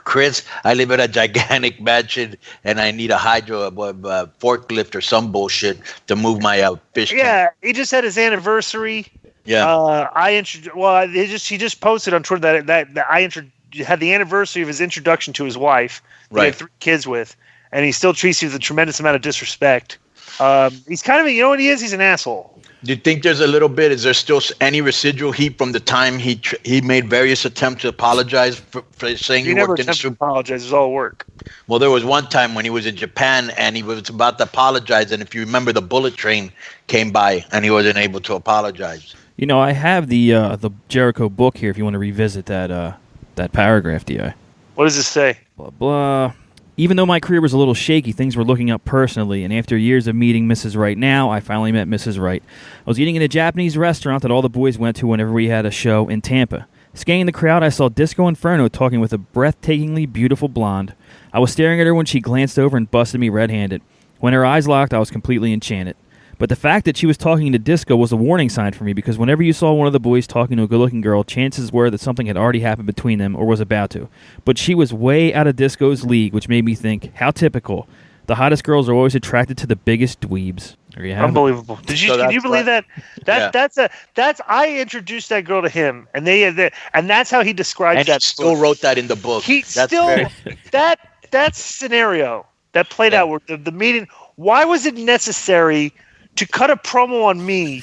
Chris, I live in a gigantic mansion, and I need a forklift or some bullshit to move my fish tank. Yeah, he just had his anniversary. Yeah. He just posted on Twitter that had the anniversary of his introduction to his wife. He had 3 kids with, and he still treats you with a tremendous amount of disrespect. He's kind of, you know what he is? He's an asshole. Do you think there's a little bit? Is there still any residual heat from the time he made various attempts to apologize for saying he never worked in the attempted to apologize. It was all work. Well, there was one time when he was in Japan and he was about to apologize, and if you remember, the bullet train came by and he wasn't able to apologize. You know, I have the Jericho book here. If you want to revisit that paragraph, Di. What does it say? Blah blah. Even though my career was a little shaky, things were looking up personally, and after years of meeting Mrs. Right now, I finally met Mrs. Right. I was eating in a Japanese restaurant that all the boys went to whenever we had a show in Tampa. Scanning the crowd, I saw Disco Inferno talking with a breathtakingly beautiful blonde. I was staring at her when she glanced over and busted me red-handed. When her eyes locked, I was completely enchanted. But the fact that she was talking to Disco was a warning sign for me, because whenever you saw one of the boys talking to a good-looking girl, chances were that something had already happened between them or was about to. But she was way out of Disco's league, which made me think, how typical. The hottest girls are always attracted to the biggest dweebs. There you have Unbelievable. Can you believe that? I introduced that girl to him, and and that's how he describes that. And he still wrote that in the book. That scenario that played out where the meeting. Why was it necessary to cut a promo on me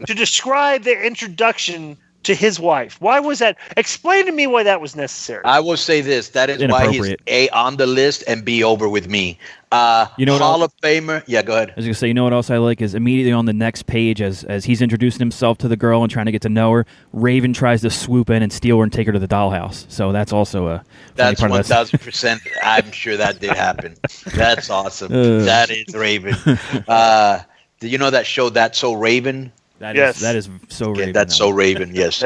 to describe the introduction to his wife? Why was that? Explain to me why that was necessary. I will say this. That is why he's A, on the list, and B, over with me. Hall of Famer. Yeah, go ahead. I was going to say, you know what else I like is immediately on the next page as he's introducing himself to the girl and trying to get to know her, Raven tries to swoop in and steal her and take her to the dollhouse. So that's also a That's 1,000%. I'm sure that did happen. That's awesome. That is Raven. Do you know that show, That's So Raven? That is so Raven. That's So Raven, yes.